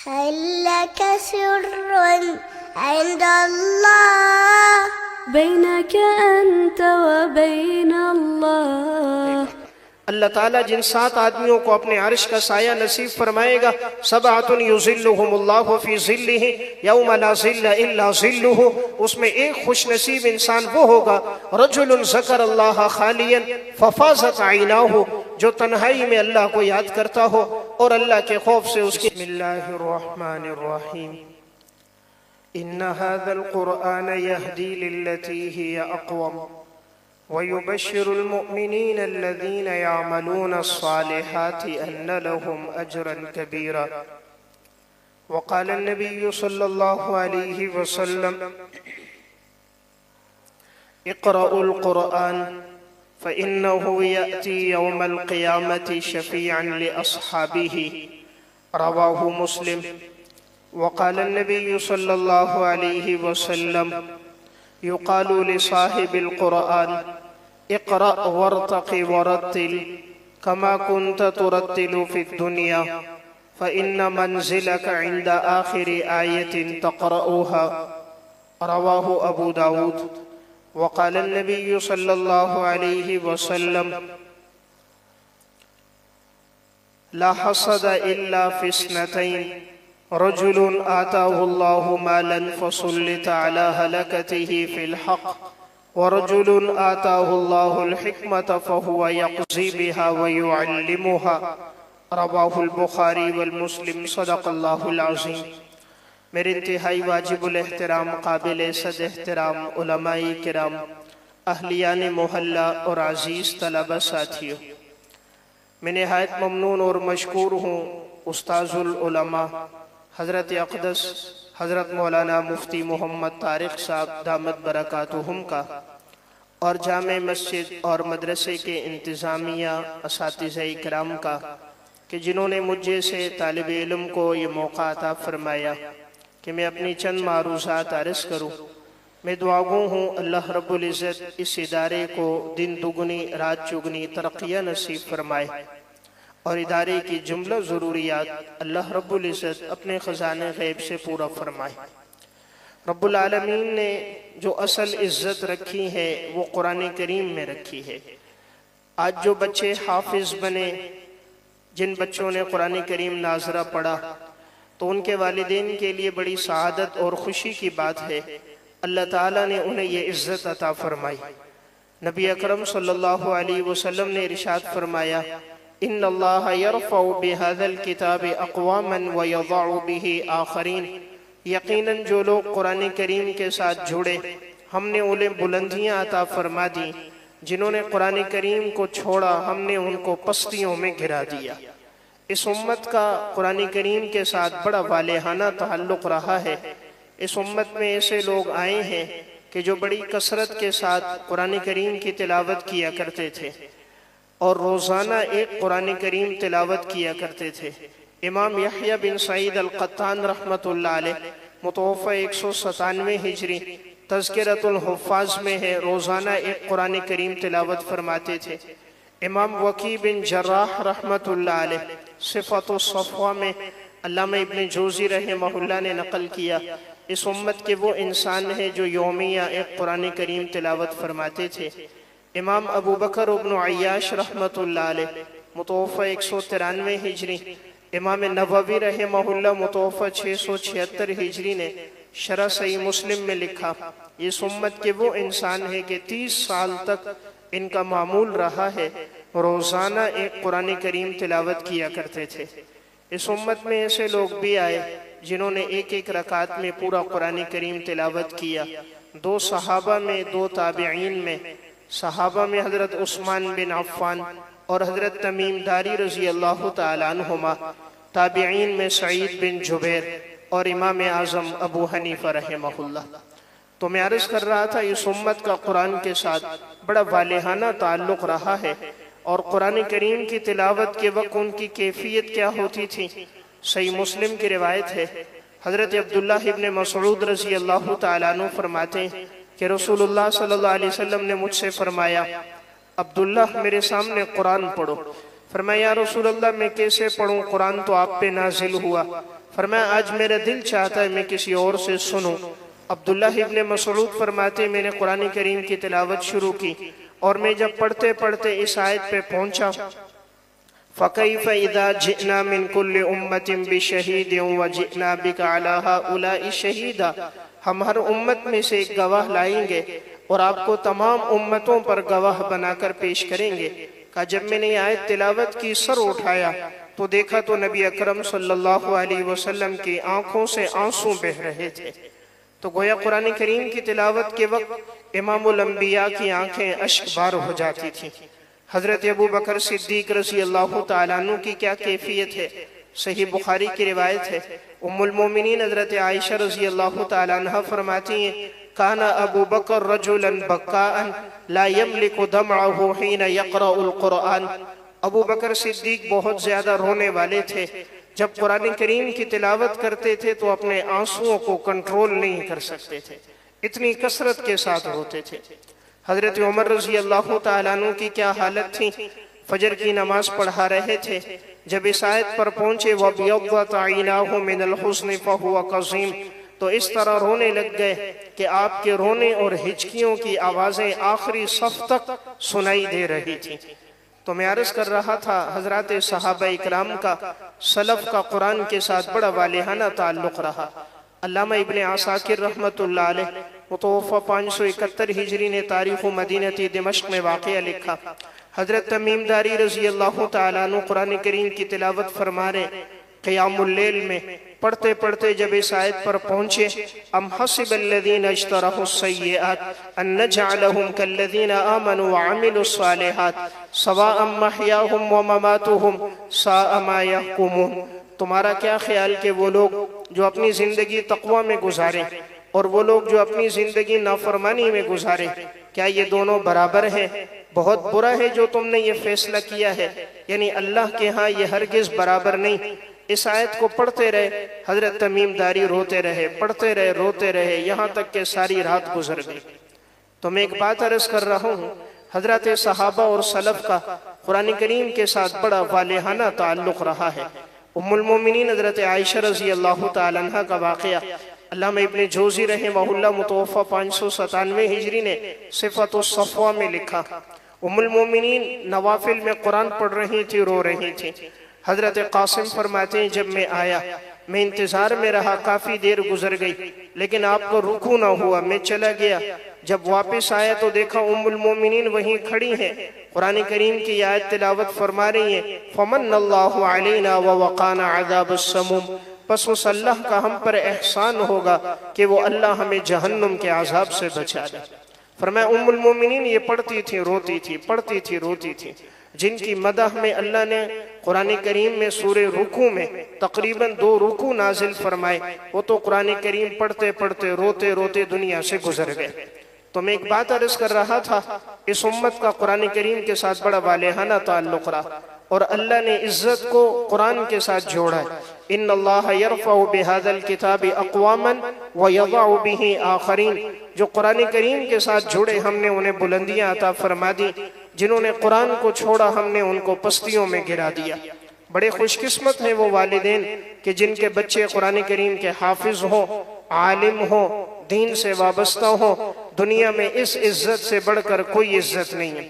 هل لك سر عند الله بينك أنت وبين الله. اللہ تعالیٰ جن 7 آدمیوں کو اپنے عرش کا سایہ نصیب فرمائے گا، سبعۃ یظلھم اللہ فی ظلہ یوم لا ظل الا ظلہ، اس میں ایک خوش نصیب انسان وہ ہوگا رجل ذکر اللہ خالیا ففاضت عیناہ، جو تنہائی میں اللہ کو یاد کرتا ہو اور اللہ کے خوف سے اس کی. بسم اللہ الرحمن الرحیم. ان هذا القرآن يهدي للتي هي أقوم ويبشر المؤمنين الذين يعملون الصالحات أن لهم أجرا كبيرا. وقال النبي صلى الله عليه وسلم اقرأوا القرآن فإنه يأتي يوم القيامة شفيعا لأصحابه. رواه مسلم. وقال النبي صلى الله عليه وسلم يقال لصاحب القرآن اقرأ وارتق ورتل كما كنت ترتل في الدنيا فإن منزلك عند آخر آية تقرأها. رواه أبو داود. وقال النبي صلى الله عليه وسلم لا حسد إلا في 2: رجل آتاه الله مالا فسلط على هلكته في الحق، ورجل آتاه الله الحكمة فهو يقضي بها ويعلمها. رواه البخاری والمسلم. صدق اللہ العظیم. میرے انتہائی واجب الاحترام قابل صد احترام علماء کرام، اہلیان محلہ اور عزیز طلبہ ساتھیوں، میں نہایت ممنون اور مشکور ہوں استاذ العلماء حضرت اقدس حضرت مولانا مفتی محمد طارق صاحب دامت برکاتہم کا، اور جامع مسجد اور مدرسے کے انتظامیہ اساتذہ کرام کا، کہ جنہوں نے مجھ جیسے طالب علم کو یہ موقع عطا فرمایا کہ میں اپنی چند معروضات عرض کروں. میں دعاگو ہوں اللہ رب العزت اس ادارے کو دن دگنی رات چگنی ترقیہ نصیب فرمائے، اور ادارے کی جملہ ضروریات اللہ رب العزت اپنے خزانے غیب سے پورا فرمائے. رب العالمین نے جو اصل عزت رکھی ہے وہ قرآن کریم میں رکھی ہے. آج جو بچے حافظ بنے، جن بچوں نے قرآن کریم ناظرہ پڑھا، تو ان کے والدین کے لیے بڑی سعادت اور خوشی کی بات ہے. اللہ تعالیٰ نے انہیں یہ عزت عطا فرمائی. نبی اکرم صلی اللہ علیہ وسلم نے ارشاد فرمایا ان اللہ یرفع بہذا الکتاب اقواما ویضع بہ آخرین. یقیناً جو لوگ قرآن کریم کے ساتھ جڑے، ہم نے انہیں بلندیاں عطا فرما دی. جنہوں نے قرآن کریم کو چھوڑا، ہم نے ان کو پستیوں میں گرا دیا. اس امت کا قرآن کریم کے ساتھ بڑا والہانہ تعلق رہا ہے. اس امت میں ایسے لوگ آئے ہیں کہ جو بڑی کثرت کے ساتھ قرآن کریم کی تلاوت کیا کرتے تھے، اور روزانہ ایک قرآن کریم تلاوت کیا کرتے تھے. امام یحییٰ بن سعید القطان رحمۃ اللہ علیہ متوفی 197 ہجری تذکرۃ الحفاظ میں ہے، روزانہ ایک قرآن کریم تلاوت فرماتے تھے. امام وکیع بن جراح رحمۃ اللہ علیہ صفات الصفوہ میں علامہ ابن جوزی رحمہ اللہ نے نقل کیا، اس امت کے وہ انسان ہیں جو یومیہ ایک قرآن کریم تلاوت فرماتے تھے. امام ابو بکر ابن عیاش رحمۃ اللہ علیہ متوفی 193 ہجری، امام نووی رحمہ اللہ متوفی 676 ہجری نے شرح صحیح مسلم میں لکھا، اس امت کے وہ انسان ہیں کہ 30 سال تک ان کا معمول رہا ہے روزانہ ایک قرآن کریم تلاوت کیا کرتے تھے. اس امت میں ایسے لوگ بھی آئے جنہوں نے ایک ایک رکعت میں پورا قرآن کریم تلاوت کیا. 2 صحابہ میں، 2 تابعین میں. صحابہ میں حضرت عثمان بن عفان اور حضرت تمیم داری رضی اللہ تعالیٰ عنہما. تابعین میں سعید بن جبیر اور امام اعظم ابو حنیفہ رحمہ اللہ. تو میں عرض کر رہا تھا اس امت کا قرآن کے ساتھ بڑا والہانہ تعلق رہا ہے، اور قرآن کریم کی تلاوت کے وقت ان کی کیفیت کیا ہوتی تھی. صحیح مسلم کی روایت ہے، حضرت عبداللہ ابن مسعود رضی اللہ تعالیٰ عنہ فرماتے ہیں کہ رسول اللہ صلی اللہ علیہ وسلم نے مجھ سے فرمایا عبداللہ میرے سامنے قرآن پڑھو. فرمایا یا رسول اللہ میں کیسے پڑھوں، قرآن تو آپ پہ نازل ہوا۔ فرمایا آج میرا دل چاہتا ہے میں کسی اور سے سنوں۔ عبداللہ ابن مسعود فرماتے میں نے قرآن کریم کی تلاوت شروع کی، اور میں جب پڑھتے پڑھتے اس آیت پہ پہنچا فَكَيْفَ إِذَا جِئْنَا مِن كُلِّ أُمَّةٍ بِشَهِيدٍ وَجِئْنَا بِكَ عَلَى هَؤُلَاءِ شَهِيدًا، ہم ہر امت میں سے ایک گواہ لائیں گے اور آپ کو تمام امتوں پر گواہ بنا کر پیش کریں گے۔ کہ جب میں نے یہ آیت تلاوت کی سر اٹھایا تو دیکھا تو نبی اکرم صلی اللہ علیہ وسلم کی آنکھوں سے آنسو بہہ رہے تھے۔ تو گویا قرآن کریم کی تلاوت کے وقت امام الانبیاء کی آنکھیں اشک بار ہو جاتی تھیں۔ حضرت ابو بکر صدیق رضی اللہ تعالیٰ عنہ کی کیا کیفیت ہے، صحیح بخاری کی روایت ہے، ام المومنین حضرت عائشہ رضی اللہ تعالیٰ عنہ فرماتی ہیں کانا ابو بکر رجلا بکاء لا یملک دمعہ حین یقرأ القرآن، ابو بکر صدیق بہت زیادہ رونے والے تھے، جب قرآن کریم کی تلاوت کرتے تھے تو اپنے آنسوؤں کو کنٹرول نہیں کر سکتے تھے، اتنی کثرت کے ساتھ روتے تھے۔ حضرت عمر رضی اللہ تعالیٰ عنہ کی کیا حالت تھی، فجر کی نماز پڑھا رہے تھے، جب اس آیت پر پہنچے وَبْيَضَّتْ عَيْنَاهُ مِنَ الْحُزْنِ فَهُوَ كَظِيمٌ، تو اس طرح رونے لگ گئے کہ آپ کے رونے اور ہچکیوں کی آوازیں آخری صف تک سنائی دے رہی تھی۔ تو میں عرض کر رہا تھا حضرات صحابہ اکرام کا سلف کا قرآن کے ساتھ بڑا والہانہ تعلق رہا۔ علامہ ابن عساکر رحمت اللہ علیہ متوفہ 571 ہجری نے تاریخ مدینہ دمشق میں واقعہ لکھا۔ حضرت تمیم داری رضی اللہ تعالیٰ عنہ قرآن کریم کی تلاوت فرما رہے، قیام اللیل میں پڑھتے پڑھتے جب اس آیت پر پہنچے ام حسب الذین اجترحوا السیئات ان نجعلہم کالذین آمنوا وعملوا الصالحات سواء محیاہم ومماتہم ساء ما یحکمون، تمہارا کیا خیال کہ وہ لوگ جو اپنی زندگی تقوی میں گزاریں اور وہ لوگ جو اپنی زندگی نافرمانی میں گزاریں، کیا یہ دونوں برابر ہیں؟ بہت برا ہے جو تم نے یہ فیصلہ کیا ہے، یعنی اللہ کے ہاں یہ ہرگز برابر نہیں۔ اس آیت کو پڑھتے رہے حضرت تمیم داری روتے رہے، پڑھتے رہے روتے رہے، یہاں تک کہ ساری رات گزر گئی۔ تو میں ایک بات عرض کر رہا ہوں، حضرت صحابہ اور سلف کا قرآن کریم کے ساتھ بڑا والہانہ تعلق رہا ہے۔ ام المومنین حضرت عائشہ رضی اللہ تعالیٰ عنہ کا واقعہ علامہ ابن جوزی رحمہ اللہ متوفہ 597 ہجری نے صفت الصفوہ میں لکھا۔ ام المومنین نوافل میں قرآن پڑھ رہی تھی، رو رہی تھی۔ حضرت قاسم فرماتے ہیں جب میں آیا میں انتظار میں رہا، کافی دیر گزر گئی لیکن آپ کو رکوع نہ ہوا، میں چلا گیا، جب واپس آیا تو دیکھا ام المومنین وہیں کھڑی ہیں، قرآن کریم کی آیت تلاوت فرما رہی ہیں فَمَنَّ اللَّهُ عَلَيْنَا وَوَقَانَ عَذَابَ السَّمُومِ، پس اس اللہ کا ہم پر احسان ہوگا کہ وہ اللہ ہمیں جہنم کے عذاب سے بچا دے۔ فرمایا ام المومنین یہ پڑھتی تھی روتی تھی، پڑھتی تھی روتی تھی، جن کی مدح میں اللہ نے قرآن کریم میں سورہ رکوع میں تقریباً 2 رکوع نازل فرمائے، وہ تو قرآن کریم پڑھتے پڑھتے روتے روتے دنیا سے گزر گئے۔ تو میں ایک بات عرض کر رہا تھا، اس امت کا قرآن کریم کے ساتھ بڑا والہانہ تعلق رہا، اور اللہ نے عزت کو قرآن کے ساتھ جوڑا ہے۔ ان اللہ یرفع بہذا الکتاب اقواما ویضع بہ آخرین، جو قرآن کریم کے ساتھ جڑے ہم نے انہیں بلندیاں عطا فرما دی، جنہوں نے قرآن کو چھوڑا ہم نے ان کو پستیوں میں گرا دیا۔ بڑے خوش قسمت ہیں وہ والدین کہ جن کے بچے قرآن کریم کے حافظ ہوں، عالم ہوں، دین سے وابستہ ہوں، دنیا میں اس عزت سے بڑھ کر کوئی عزت نہیں ہے۔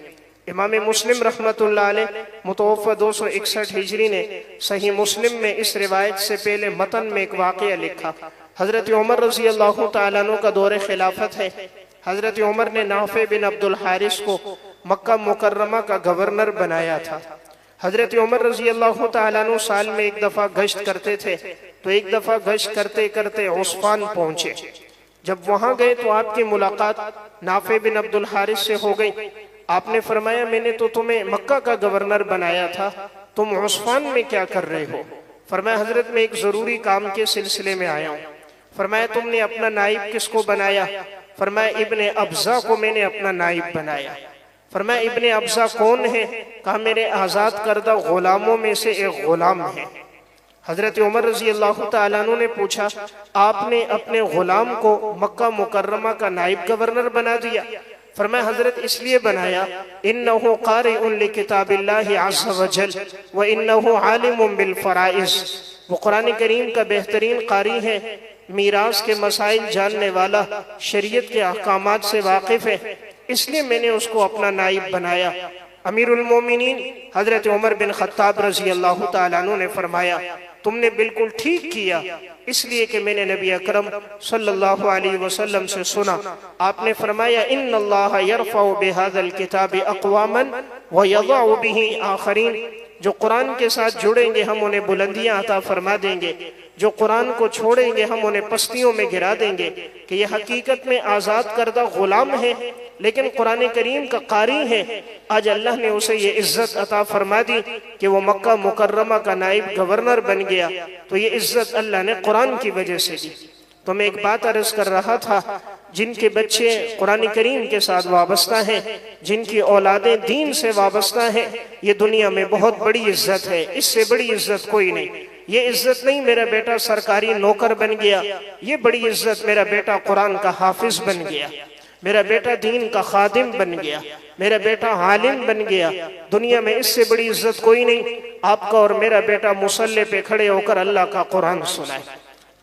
امام مسلم رحمت اللہ علیہ متوفہ 261 ہجری نے صحیح مسلم میں اس روایت سے پہلے متن میں ایک واقعہ لکھا۔ حضرت عمر رضی اللہ تعالیٰ عنہ کا دور خلافت ہے۔ حضرت عمر نے نافع بن عبد الحارث کو مکہ مکرمہ کا گورنر بنایا تھا۔ حضرت عمر رضی اللہ تعالیٰ عنہ سال میں ایک دفعہ گشت کرتے تھے، تو ایک دفعہ گشت کرتے کرتے عثفان پہنچے۔ جب وہاں گئے تو آپ کی ملاقات نافع بن عبد الحارث سے ہو گئی۔ آپ نے فرمایا میں نے تو تمہیں مکہ کا گورنر بنایا تھا، تم عثفان میں کیا کر رہے ہو؟ فرمایا حضرت میں ایک ضروری کام کے سلسلے میں آیا ہوں۔ فرمایا تم نے اپنا نائب کس کو بنایا؟ فرمایا ابن ابزہ کو میں نے اپنا نائب بنایا۔ فرمایا ابن ابزہ کون ہے؟ کہا میرے آزاد کردہ غلاموں میں سے ایک غلام ہے۔ حضرت عمر رضی اللہ تعالیٰ عنہ نے پوچھا آپ نے اپنے غلام کو مکہ مکرمہ کا نائب گورنر بنا دیا؟ فرمایا حضرت اس لیے بنایا انہو قارئ لکتاب اللہ عز وجل وانہو عالم بالفرائض، وہ قرآن کریم کا بہترین قاری ہے، میراث کے مسائل جاننے والا، شریعت کے احکامات سے واقف ہے، اس لیے میں نے اس کو اپنا نائب بنایا۔ امیر المومنین حضرت عمر بن خطاب رضی اللہ تعالیٰ عنہ نے فرمایا تم نے بالکل ٹھیک کیا، اس لیے کہ میں نے نبی اکرم صلی اللہ علیہ وسلم سے سنا، آپ نے فرمایا ان اللہ یرفع بہذا الکتاب اقواما ویضع بہ آخرین، جو قرآن کے ساتھ جڑیں گے ہم انہیں بلندیاں عطا فرما دیں گے، جو قرآن کو چھوڑیں گے ہم انہیں پستیوں میں گرا دیں گے، کہ یہ حقیقت میں آزاد کردہ غلام ہے لیکن قرآن کریم کا قاری ہے۔ آج اللہ نے اسے یہ عزت عطا فرما دی کہ وہ مکہ مکرمہ کا نائب گورنر بن گیا، تو یہ عزت اللہ نے قرآن کی وجہ سے دی۔ تو میں ایک بات عرض کر رہا تھا، جن کے بچے قرآن کریم کے ساتھ وابستہ ہیں، جن کی اولادیں دین سے وابستہ ہیں، یہ دنیا میں بہت بڑی عزت ہے، اس سے بڑی عزت کوئی نہیں۔ یہ عزت نہیں میرا بیٹا سرکاری نوکر بن گیا، یہ بڑی عزت میرا بیٹا قرآن کا حافظ بن گیا، میرا بیٹا دین کا خادم بن گیا، میرا بیٹا عالم بن گیا۔ دنیا میں اس سے بڑی عزت کوئی نہیں، آپ کا اور میرا بیٹا مصلی پہ کھڑے ہو کر اللہ کا قرآن سنائے،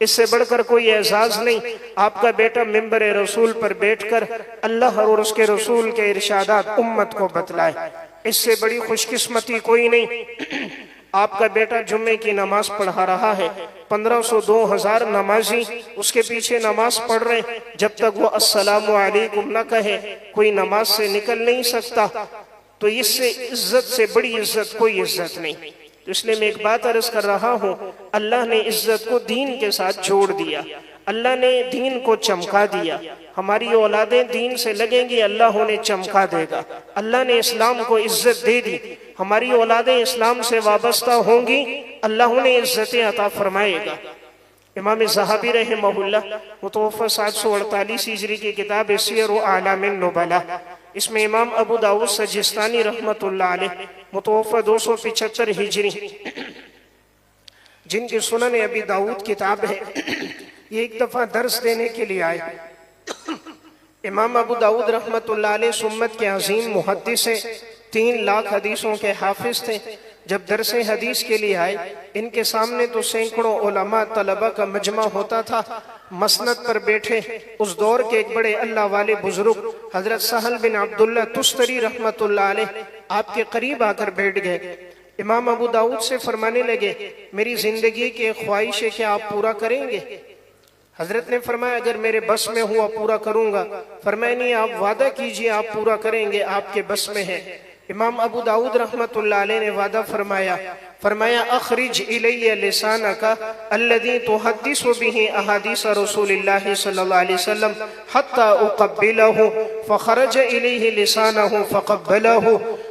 اس سے بڑھ کر کوئی اعزاز نہیں۔ آپ کا بیٹا ممبر رسول پر بیٹھ کر اللہ اور اس کے رسول کے ارشادات امت کو بتلائے، اس سے بڑی خوش قسمتی کوئی نہیں۔ آپ کا بیٹا جمعے کی نماز پڑھا رہا ہے، 1500 2000 نمازی اس کے پیچھے نماز پڑھ رہے ہیں، جب تک وہ السلام علیکم نہ کہے کوئی نماز سے نکل نہیں سکتا۔ تو اس سے عزت سے بڑی عزت کوئی عزت نہیں۔ تو اس لیے میں ایک بات عرض کر رہا ہوں، اللہ نے عزت کو دین کے ساتھ جوڑ دیا، اللہ نے دین کو چمکا دیا۔ ہماری اولادیں دین سے لگیں گی، اللہ انہیں چمکا دے گا۔ اللہ نے اسلام کو عزت دے دی، ہماری اولادیں اسلام سے وابستہ ہوں گی، اللہ انہیں عزتیں عطا فرمائے گا۔ امام ذہبی رحمہ اللہ متوفی 748 ہجری کی کتاب سیر اعلام النبلاء، اس میں امام ابو داؤد سجستانی رحمۃ اللہ علیہ متوفی 275 ہجری، جن کی سنن ابی داؤد کتاب ہے، یہ ایک دفعہ درس دینے کے لیے آئے۔ امام ابو داؤد رحمۃ اللہ علیہ سمت کے عظیم محدث ہیں، 3 لاکھ حدیثوں کے حافظ تھے۔ جب درس حدیث کے لیے آئے، ان کے سامنے تو سینکڑوں علماء طلبہ کا مجمع ہوتا تھا، مسند پر بیٹھے اس دور کے ایک بڑے اللہ والے بزرگ حضرت سہل بن عبداللہ تستری رحمۃ اللہ علیہ آپ کے قریب آ کر بیٹھ گئے۔ امام ابو داؤد سے فرمانے لگے، میری زندگی کی ایک خواہش ہے کہ آپ پورا کریں گے؟ حضرت نے فرمایا اگر میرے بس میں ہوا پورا کروں گا۔ فرمایا نہیں، آپ وعدہ کیجئے آپ پورا کریں گے، آپ کے بس میں ہے۔ امام ابو داؤد رحمت اللہ علیہ نے وعدہ فرمایا اخرج الی لسانک الذی تحدث به احادیث رسول اللہ صلی اللہ علیہ وسلم حتی اقبلہ، فخرج الیہ لسانہ فقبلہ۔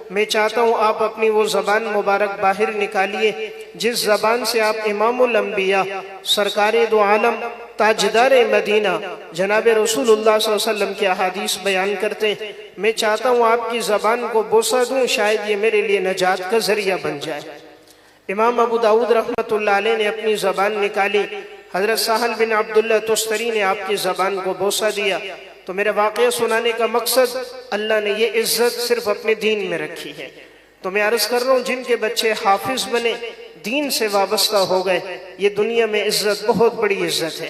میں چاہتا ہوں آپ اپنی وہ زبان مبارک باہر نکالیے جس زبان سے آپ امام الانبیاء، سرکار دو عالم، تاجدار مدینہ جناب رسول اللہ صلی اللہ علیہ وسلم کی احادیث بیان کرتے ہیں۔ میں چاہتا ہوں آپ کی زبان کو بوسہ دوں، شاید یہ میرے لیے نجات کا ذریعہ بن جائے۔ امام ابو داؤد رحمت اللہ علیہ نے اپنی زبان نکالی، حضرت سہل بن عبداللہ تستری نے آپ کی زبان کو بوسہ دیا۔ تو میرا واقعہ سنانے کا مقصد، اللہ نے یہ عزت صرف اپنے دین میں رکھی ہے۔ تو میں عرض کر رہا ہوں، جن کے بچے حافظ بنے، دین سے وابستہ ہو گئے، یہ دنیا میں عزت بہت بڑی عزت ہے۔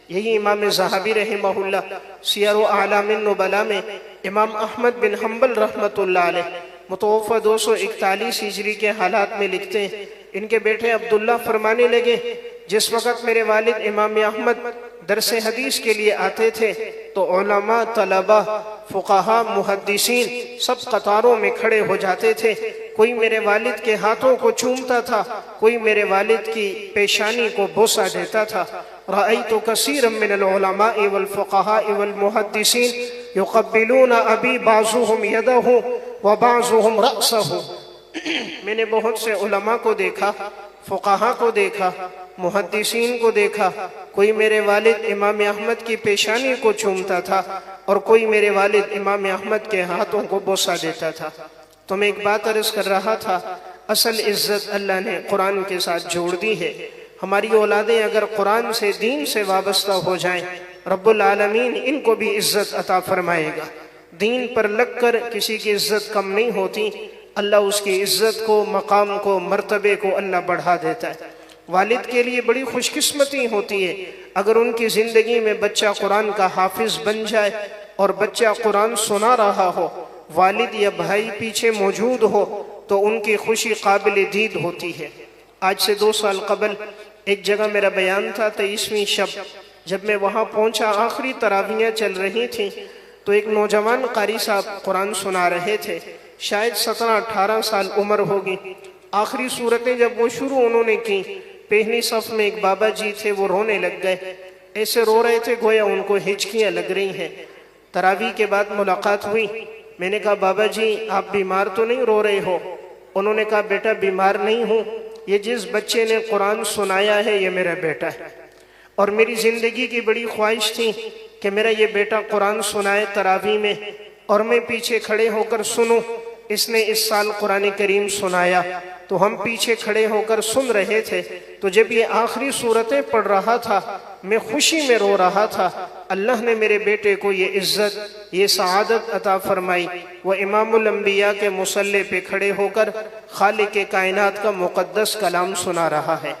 یہی امام ذہبی رحمہ اللہ سیر اعلام النبلاء میں امام احمد بن حنبل رحمت اللہ علیہ متوفی 241 ہجری کے حالات میں لکھتے ہیں، ان کے بیٹے عبداللہ فرمانے لگے، جس وقت میرے والد امام احمد درس حدیث کے لیے آتے تھے تو علماء، طلبہ، فقہاء، محدثین سب قطاروں میں کھڑے ہو جاتے تھے۔ کوئی میرے والد کے ہاتھوں کو چومتا تھا، کوئی میرے والد کی پیشانی کو بوسہ دیتا تھا۔ رأیت کثیرا من العلماء والفقہاء والمحدثین یقبلون ابی بعضهم یدہ وبعضهم رأسہ۔ میں نے بہت سے علماء کو دیکھا، فقہاء کو دیکھا، محدثین کو دیکھا، کوئی میرے والد امام احمد کی پیشانی کو چومتا تھا اور کوئی میرے والد امام احمد کے ہاتھوں کو بوسہ دیتا تھا۔ تو میں ایک بات عرض کر رہا تھا، اصل عزت اللہ نے قرآن کے ساتھ جوڑ دی ہے۔ ہماری اولادیں اگر قرآن سے، دین سے وابستہ ہو جائیں، رب العالمین ان کو بھی عزت عطا فرمائے گا۔ دین پر لگ کر کسی کی عزت کم نہیں ہوتی، اللہ اس کی عزت کو، مقام کو، مرتبے کو اللہ بڑھا دیتا ہے۔ والد کے لیے بڑی خوش قسمتی ہوتی ہے اگر ان کی زندگی میں بچہ قرآن کا حافظ بن جائے اور بچہ قرآن سنا رہا ہو، والد یا بھائی پیچھے موجود ہو تو ان کی خوشی قابل دید ہوتی ہے۔ آج سے 2 سال قبل ایک جگہ میرا بیان تھا، 23ویں شب، جب میں وہاں پہنچا آخری تراویحیں چل رہی تھیں تو ایک نوجوان قاری صاحب قرآن سنا رہے تھے، شاید 17-18 سال عمر ہوگی۔ آخری صورتیں جب وہ شروع انہوں نے کی، پہلی صف میں ایک بابا جی تھے، وہ رونے لگ گئے، ایسے رو رہے تھے گویا ان کو ہچکیاں لگ رہی ہیں۔ تراویح کے بعد ملاقات ہوئی، میں نے کہا بابا جی آپ بیمار تو نہیں رو رہے ہو؟ انہوں نے کہا بیٹا بیمار نہیں ہوں، یہ جس بچے نے قرآن سنایا ہے یہ میرا بیٹا ہے، اور میری زندگی کی بڑی خواہش تھی کہ میرا یہ بیٹا قرآن سنائے تراویح میں اور میں پیچھے کھڑے ہو کر سنوں۔ اس نے اس سال قرآن کریم سنایا تو ہم پیچھے کھڑے ہو کر سن رہے تھے، تو جب یہ آخری صورتیں پڑھ رہا تھا میں خوشی میں رو رہا تھا۔ اللہ نے میرے بیٹے کو یہ عزت، یہ سعادت عطا فرمائی، وہ امام الانبیاء کے مصلی پہ کھڑے ہو کر خالق کائنات کا مقدس کلام سنا رہا ہے۔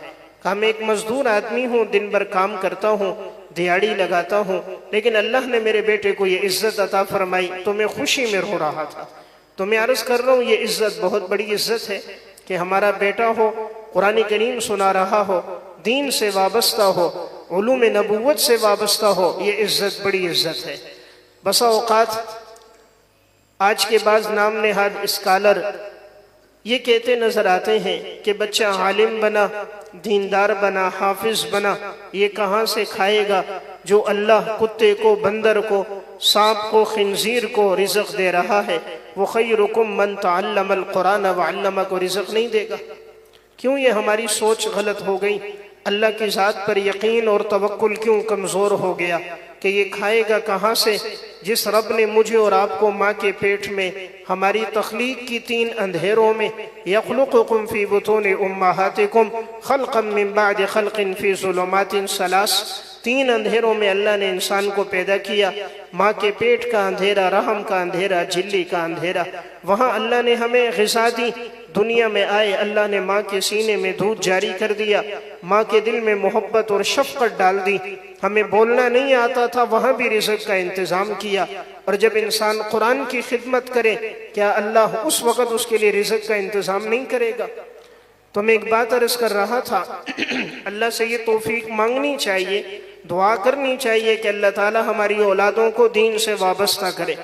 کہ میں ایک مزدور آدمی ہوں، دن بھر کام کرتا ہوں، دیہڑی لگاتا ہوں، لیکن اللہ نے میرے بیٹے کو یہ عزت عطا فرمائی تو میں خوشی میں رو رہا تھا۔ تو میں عرض کر رہا ہوں یہ عزت بہت بڑی عزت ہے کہ ہمارا بیٹا ہو، قرآن کریم سنا رہا ہو، دین سے وابستہ ہو، علوم نبوت سے وابستہ ہو، یہ عزت بڑی عزت ہے۔ بسا اوقات آج کے بعض نام نہاد اسکالر یہ کہتے نظر آتے ہیں کہ بچہ عالم بنا، دیندار بنا، حافظ بنا، یہ کہاں سے کھائے گا جو اللہ کتے کو، بندر کو، سانپ کو، خنزیر کو رزق دے رہا ہے؟ وہ خیرکم من تعلم القرآن وعلمہ کو رزق نہیں دے گا؟ کیوں یہ ہماری سوچ غلط ہو گئی؟ اللہ کی ذات پر یقین اور توکل کیوں کمزور ہو گیا کہ یہ کھائے گا کہاں سے؟ جس رب نے مجھے اور آپ کو ماں کے پیٹ میں ہماری تخلیق کی 3 اندھیروں میں یخلقکم فی بطون امہاتکم خلقا من بعد خلق فی ظلمات 3 اندھیروں میں اللہ نے انسان کو پیدا کیا، ماں کے پیٹ کا اندھیرا، رحم کا اندھیرا، جھلی کا اندھیرا، وہاں اللہ نے ہمیں غذا دی، دنیا میں آئے اللہ نے ماں کے سینے میں دودھ جاری کر دیا، ماں کے دل میں محبت اور شفقت ڈال دی، ہمیں بولنا نہیں آتا تھا وہاں بھی رزق کا انتظام کیا، اور جب انسان قرآن کی خدمت کرے کیا اللہ اس وقت اس کے لیے رزق کا انتظام نہیں کرے گا؟ تو میں ایک بات عرض کر رہا تھا، اللہ سے یہ توفیق مانگنی چاہیے، دعا کرنی چاہیے کہ اللہ تعالی ہماری اولادوں کو دین سے وابستہ کرے۔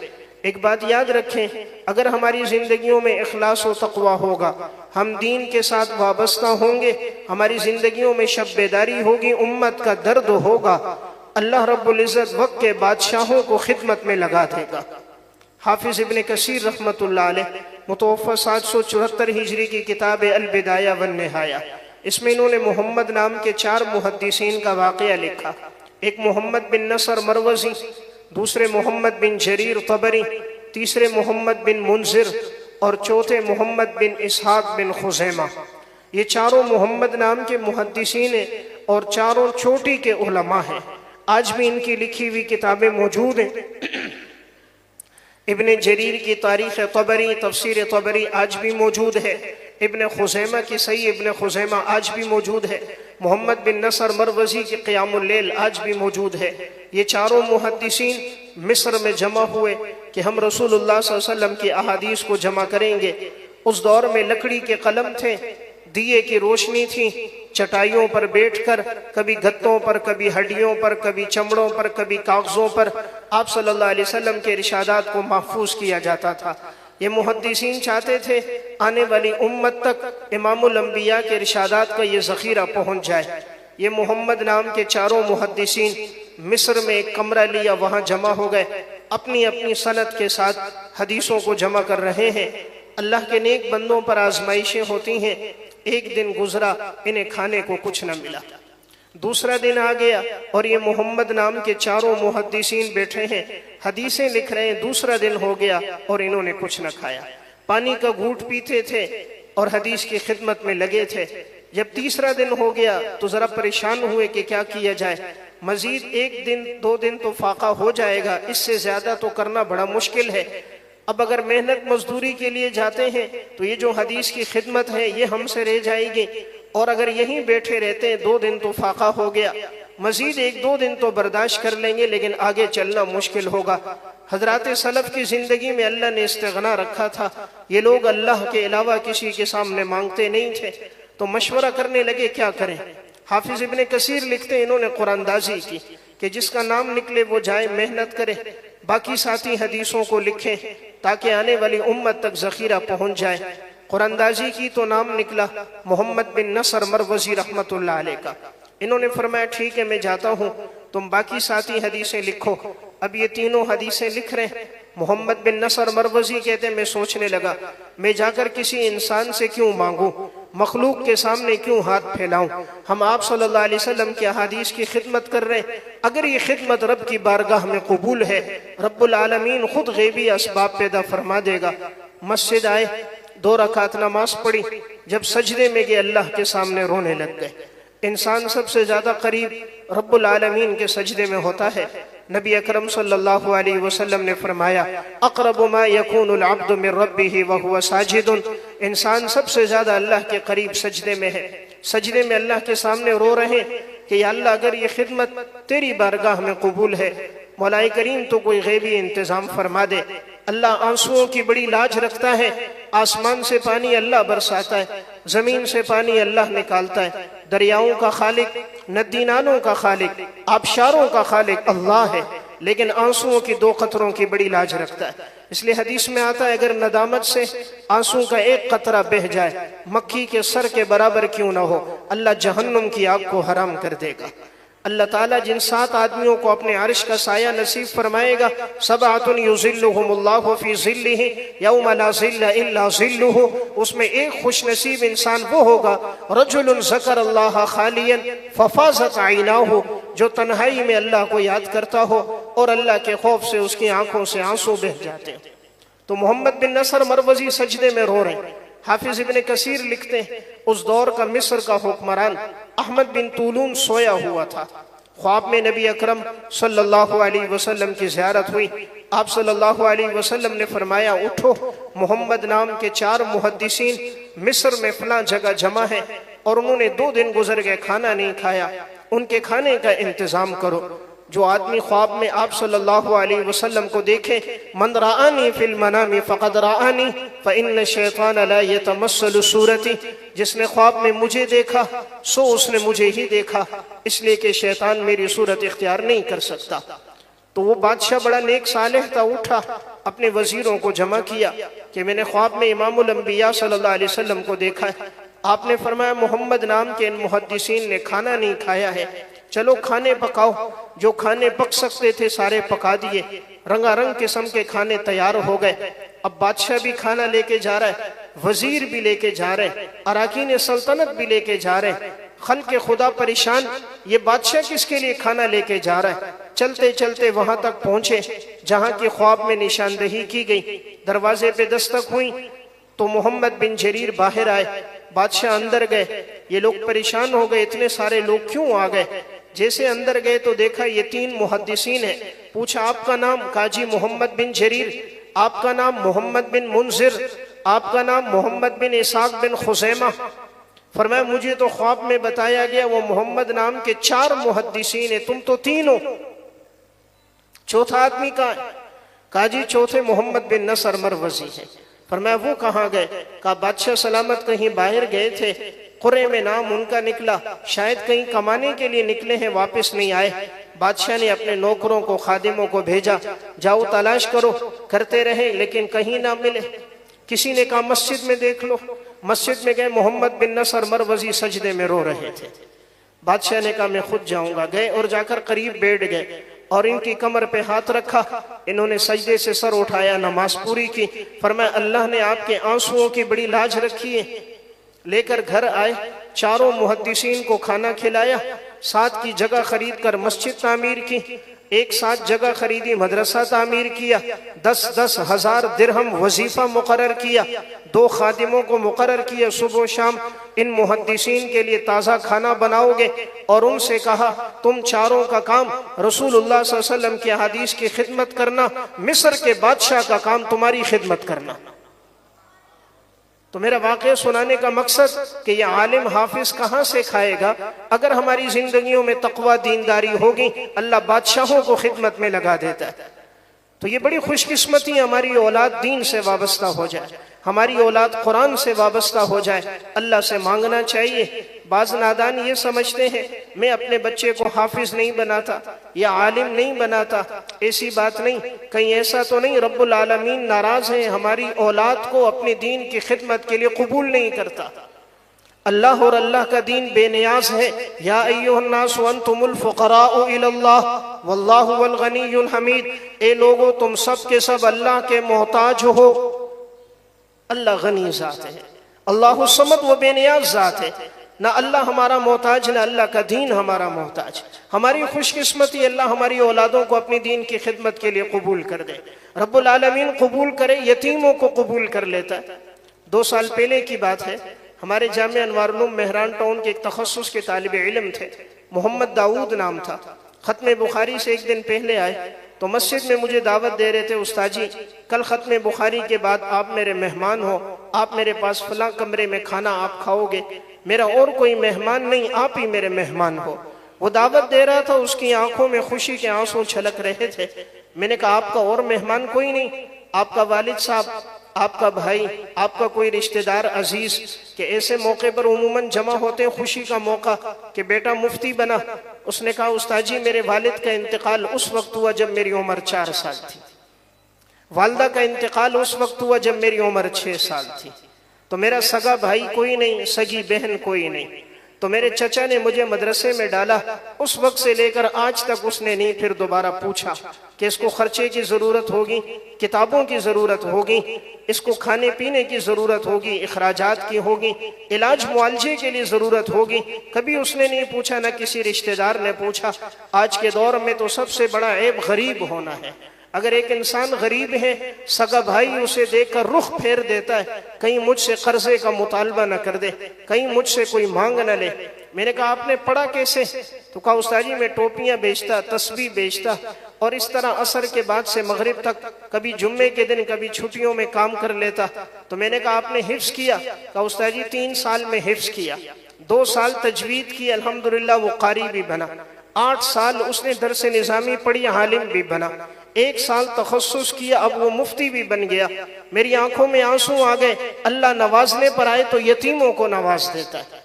ایک بات یاد رکھیں، اگر ہماری زندگیوں میں اخلاص و تقوی ہوگا، ہم دین کے ساتھ وابستہ ہوں گے، ہماری زندگیوں میں شب بیداری ہوگی، امت کا درد ہوگا، اللہ رب العزت وقت کے بادشاہوں کو خدمت میں لگا دے گا۔ حافظ ابن کثیر رحمۃ اللہ علیہ متوفی 774 ہجری کی کتاب البدایہ والنہایہ، اس میں انہوں نے محمد نام کے 4 محدثین کا واقعہ لکھا۔ ایک محمد بن نصر مروزی، دوسرے محمد بن جریر طبری، تیسرے محمد بن منذر اور چوتھے محمد بن اسحاق بن خزیمہ۔ یہ 4 محمد نام کے محدثین ہیں اور 4 چوٹی کے علماء ہیں، آج بھی ان کی لکھی ہوئی کتابیں موجود ہیں۔ ابن جریر کی تاریخ طبری، تفسیر طبری آج بھی موجود ہے، ابن خزیمہ کی صحیح ابن خزیمہ آج بھی موجود ہے، محمد بن نصر مروزی کی قیام اللیل آج بھی موجود ہے۔ یہ 4 محدثین مصر میں جمع ہوئے کہ ہم رسول اللہ صلی اللہ علیہ وسلم کی احادیث کو جمع کریں گے۔ اس دور میں لکڑی کے قلم تھے، دیے کی روشنی تھی، چٹائیوں پر بیٹھ کر کبھی گتوں پر، کبھی ہڈیوں پر، کبھی چمڑوں پر، کبھی کاغذوں پر آپ صلی اللہ علیہ وسلم کے ارشادات کو محفوظ کیا جاتا تھا۔ یہ محدثین چاہتے تھے آنے والی امت تک امام الانبیاء کے ارشادات کا یہ ذخیرہ پہنچ جائے۔ یہ محمد نام کے 4 محدثین مصر میں ایک کمرہ لیا، وہاں جمع ہو گئے، اپنی اپنی سند کے ساتھ حدیثوں کو جمع کر رہے ہیں۔ اللہ کے نیک بندوں پر آزمائشیں ہوتی ہیں۔ ایک دن گزرا، انہیں کھانے کو کچھ نہ ملا۔ دوسرا دن آ گیا اور یہ محمد نام کے 4 محدثین بیٹھے ہیں، حدیثیں لکھ رہے ہیں، دوسرا دن ہو گیا اور انہوں نے کچھ نہ کھایا، پانی کا گھونٹ پیتے تھے اور حدیث کی خدمت میں لگے تھے۔ جب تیسرا دن ہو گیا تو ذرا پریشان ہوئے کہ کیا کیا جائے۔ مزید 1 دن 2 دن تو فاقہ ہو جائے گا، اس سے زیادہ تو کرنا بڑا مشکل ہے۔ اب اگر محنت مزدوری کے لیے جاتے ہیں تو یہ جو حدیث کی خدمت ہے یہ ہم سے رہ جائے گی، اور اگر یہیں بیٹھے رہتے ہیں 2 دن تو فاقہ ہو گیا، مزید 1-2 دن تو برداشت کر لیں گے، لیکن آگے چلنا مشکل ہوگا۔ حضرات سلف کی زندگی میں اللہ نے استغنا رکھا تھا، یہ لوگ اللہ کے علاوہ کسی کے سامنے مانگتے نہیں تھے، تو مشورہ کرنے لگے کیا کریں۔ حافظ ابن کثیر لکھتے ہیں انہوں نے قرآن اندازی کی کہ جس کا نام نکلے وہ جائے محنت کرے، باقی ساتھی حدیثوں کو لکھیں تاکہ آنے والی امت تک ذخیرہ پہنچ جائے۔ قرآن اندازی کی تو نام نکلا محمد بن نصر مروزی رحمت اللہ علیہ کا۔ انہوں نے فرمایا ٹھیک ہے میں جاتا ہوں، تم باقی ساتھی حدیثیں لکھو۔ اب یہ تینوں حدیثیں لکھ رہے ہیں۔ محمد بن نصر مروزی کہتے ہیں میں سوچنے لگا میں جا کر کسی انسان سے کیوں مانگوں، مخلوق کے سامنے کیوں ہاتھ پھیلاؤں، ہم آپ صلی اللہ علیہ وسلم کی احادیث کی خدمت کر رہے ہیں، اگر یہ خدمت رب کی بارگاہ میں قبول ہے رب العالمین خود غیبی اسباب پیدا فرما دے گا۔ مسجد آئے، 2 رکعت نماز پڑھی، جب سجدے میں گئے اللہ کے سامنے رونے لگ گئے۔ انسان سب سے زیادہ قریب رب العالمین کے سجدے میں ہوتا ہے۔ نبی اکرم صلی اللہ علیہ وسلم نے فرمایا اقرب ما یکون العبد من ربہ وہو ساجد، انسان سب سے زیادہ اللہ کے قریب سجدے میں ہے، سجدے میں اللہ کے سامنے رو رہے ہیں کہ یا اللہ اگر یہ خدمت تیری بارگاہ میں قبول ہے، مولا کریم تو کوئی غیبی انتظام فرما دے۔ اللہ آنسوؤں کی بڑی لاج رکھتا ہے، آسمان سے پانی اللہ برساتا ہے، زمین سے پانی اللہ نکالتا ہے، دریاؤں کا خالق، ندی نالوں کا خالق، آبشاروں کا خالق اللہ ہے، لیکن آنسوؤں کی 2 قطروں کی بڑی لاج رکھتا ہے۔ اس لیے حدیث میں آتا ہے اگر ندامت سے آنسو کا 1 قطرہ بہہ جائے مکھی کے سر کے برابر کیوں نہ ہو، اللہ جہنم کی آگ کو حرام کر دے گا۔ اللہ تعالیٰ جن 7 آدمیوں کو اپنے عرش کا سایہ نصیب فرمائے گا، 7 یظلہم اللہ فی ظلہ یوم لا ظل الا ظلہ، اس میں ایک خوش نصیب انسان وہ ہوگا رجل ذکر اللہ خالیا ففاضت عیناہ، جو تنہائی میں اللہ کو یاد کرتا ہو اور اللہ کے خوف سے اس کی آنکھوں سے آنسو بہہ جاتے ہیں۔ تو محمد بن نصر مروزی سجدے میں رو رہے ہیں۔ حافظ ابن کثیر لکھتے ہیں اس دور کا مصر کا حکمران احمد بن طولون سویا ہوا تھا، خواب میں نبی اکرم صلی اللہ علیہ وسلم کی زیارت ہوئی۔ آپ صلی اللہ علیہ وسلم نے فرمایا اٹھو، محمد نام کے 4 محدثین مصر میں فلاں جگہ جمع ہیں اور انہوں نے 2 دن گزر گئے کھانا نہیں کھایا، ان کے کھانے کا انتظام کرو۔ جو آدمی خواب میں آپ صلی اللہ علیہ وسلم کو دیکھے، من رآنی فی المنام فقد رآنی فإن الشیطان لا یتمثل صورتی، جس نے خواب میں مجھے دیکھا سو اس نے مجھے ہی دیکھا، اس لیے کہ شیطان میری صورت اختیار نہیں کر سکتا۔ تو وہ بادشاہ بڑا نیک صالح تھا، اٹھا اپنے وزیروں کو جمع کیا کہ میں نے خواب میں امام الانبیاء صلی اللہ علیہ وسلم کو دیکھا ہے۔ آپ نے فرمایا محمد نام کے ان محدثین نے کھانا نہیں کھایا ہے، چلو کھانے پکاؤ۔ جو کھانے پک سکتے تھے سارے پکا دیے، رنگا رنگ قسم کے کھانے تیار ہو گئے۔ اب بادشاہ بھی کھانا لے کے جا رہا ہے، وزیر بھی لے کے جا رہے ہیں، اراکین سلطنت بھی لے کے جا رہے ہیں۔ خلق خدا پریشان، یہ بادشاہ کس کے لیے کھانا لے کے جا رہا ہے؟ چلتے چلتے وہاں تک پہنچے جہاں کی خواب میں نشاندہی کی گئی۔ دروازے پہ دستک ہوئی تو محمد بن جریر باہر آئے، بادشاہ اندر گئے۔ یہ لوگ پریشان ہو گئے، اتنے سارے لوگ کیوں آ گئے؟ جیسے اندر گئے تو دیکھا یہ 3 محدثین ہیں۔ پوچھا آپ کا نام؟ کہا جی محمد بن جریر۔ آپ کا نام؟ محمد بن منذر۔ آپ کا نام؟ محمد بن اسحاق بن خزیمہ۔ فرمایا مجھے تو خواب میں بتایا گیا وہ محمد نام کے 4 محدثین ہیں، تم تو 3 ہو، چوتھا آدمی کہاں ہے؟ کہا جی چوتھے محمد بن نصر مروزی ہیں۔ فرمایا وہ کہاں گئے؟ کہا بادشاہ سلامت کہیں باہر گئے تھے، قرے میں نام ان کا نکلا، شاید کہیں کمانے کے لیے نکلے ہیں، واپس نہیں آئے۔ بادشاہ نے اپنے نوکروں کو خادموں کو بھیجا، جاؤ تلاش کرو، کرتے رہے لیکن کہیں نہ ملے۔ کسی نے کہا مسجد میں دیکھ لو، مسجد میں گئے، محمد بن نصر مروزی سجدے میں رو رہے تھے۔ بادشاہ نے کہا میں خود جاؤں گا، گئے اور جا کر قریب بیٹھ گئے اور ان کی کمر پہ ہاتھ رکھا، انہوں نے سجدے سے سر اٹھایا، نماز پوری کی۔ فرمایا اللہ نے آپ کے آنسوؤں کی بڑی لاج رکھی ہے۔ لے کر گھر آئے، 4 محدثین کو کھانا کھلایا، 7 کی جگہ خرید کر مسجد تعمیر کی۔ ایک ساتھ جگہ خریدی، مدرسہ تعمیر کیا، 10,000 10,000 درہم وظیفہ مقرر کیا، 2 خادموں کو مقرر کیا، صبح و شام ان محدثین کے لیے تازہ کھانا بناؤ گے، اور ان سے کہا تم چاروں کا کام رسول اللہ صلی اللہ علیہ وسلم کی حدیث کی خدمت کرنا، مصر کے بادشاہ کا کام تمہاری خدمت کرنا۔ تو میرا واقعہ سنانے کا مقصد کہ یہ عالم حافظ کہاں سے کھائے گا؟ اگر ہماری زندگیوں میں تقوی دینداری ہوگی، اللہ بادشاہوں کو خدمت میں لگا دیتا ہے۔ تو یہ بڑی خوش قسمتی ہماری اولاد دین سے وابستہ ہو جائے، ہماری اولاد قرآن سے وابستہ ہو جائے۔ اللہ سے مانگنا چاہیے۔ بعض نادان یہ سمجھتے ہیں میں اپنے بچے کو حافظ نہیں بناتا یا عالم نہیں بناتا، ایسی بات نہیں، کہیں ایسا تو نہیں رب العالمین ناراض ہیں، ہماری اولاد کو اپنے دین کی خدمت کے لیے قبول نہیں کرتا۔ اللہ اور اللہ کا دین بے نیاز ہے۔ یا ایھا الناس انتم الفقراء الی اللہ واللہ هو الغنی الحمید، اے لوگو تم سب کے سب اللہ کے محتاج ہو۔ اللہ غنی ذات ہے، اللہ الصمد، وہ بے نیاز ذات ہے، نہ اللہ ہمارا محتاج نہ اللہ کا دین ہمارا محتاج۔ ہماری خوش قسمتی اللہ ہماری اولادوں کو اپنی دین کی خدمت کے لیے قبول کر دے، رب العالمین قبول کرے، یتیموں کو قبول کر لیتا ہے۔ 2 سال پہلے کی بات ہے، ہمارے جامعہ انوار العلوم مہران ٹاؤن کے ایک تخصص کے طالب علم تھے، محمد داؤد نام تھا، ختم بخاری سے ایک دن پہلے آئے تو مسجد میں مجھے دعوت دے رہے تھے، استاد جی کل ختم بخاری کے بعد آپ میرے مہمان ہو، آپ میرے پاس فلاں کمرے میں کھانا آپ کھاؤ گے، میرا اور کوئی مہمان نہیں، آپ ہی میرے مہمان ہو۔ وہ دعوت دے رہا تھا، اس کی آنکھوں میں خوشی کے آنسو چھلک رہے تھے۔ میں نے کہا آپ کا اور مہمان کوئی نہیں؟ آپ کا والد صاحب، آپ کا بھائی، آپ کا کوئی رشتہ دار عزیز، کہ ایسے موقع پر عموماً جمع ہوتے ہیں خوشی کا موقع کہ بیٹا مفتی بنا۔ اس نے کہا استاد جی میرے والد کا انتقال اس وقت ہوا جب میری عمر 4 سال تھی، والدہ کا انتقال اس وقت ہوا جب میری عمر 6 سال تھی، تو میرا سگا بھائی کوئی نہیں، سگی بہن کوئی نہیں، تو میرے چچا نے مجھے مدرسے میں ڈالا، اس وقت سے لے کر آج تک اس نے نہیں پھر دوبارہ پوچھا کہ اس کو خرچے کی ضرورت ہوگی، کتابوں کی ضرورت ہوگی، اس کو کھانے پینے کی ضرورت ہوگی، اخراجات کی ہوگی، علاج معالجے کے لیے ضرورت ہوگی، کبھی اس نے نہیں پوچھا، نہ کسی رشتہ دار نے پوچھا۔ آج کے دور میں تو سب سے بڑا عیب غریب ہونا ہے۔ اگر ایک انسان غریب ہے، سگا بھائی اسے دیکھ کر رخ پھیر دیتا ہے، کہیں مجھ سے قرضے کا مطالبہ نہ کر دے، کہیں مجھ سے کوئی مانگ نہ لے۔ میں نے کہا آپ نے پڑھا کیسے؟ تو کہا استاد جی میں ٹوپیاں بیچتا، تسبیح بیچتا، اور اس طرح عصر کے بعد سے مغرب تک، کبھی جمعے کے دن کبھی چھٹیوں میں کام کر لیتا۔ تو میں نے کہا آپ نے حفظ کیا؟ کہا استاد جی 3 سال میں حفظ کیا، 2 سال تجوید کی، الحمدللہ وہ قاری بھی بنا، 8 سال اس نے درس نظامی پڑھی، عالم بھی بنا، 1 سال تخصص کیا، اب وہ مفتی بھی بن گیا۔ میری آنکھوں میں آنسو آ گئے۔ اللہ نوازنے پر آئے تو یتیموں کو نواز دیتا ہے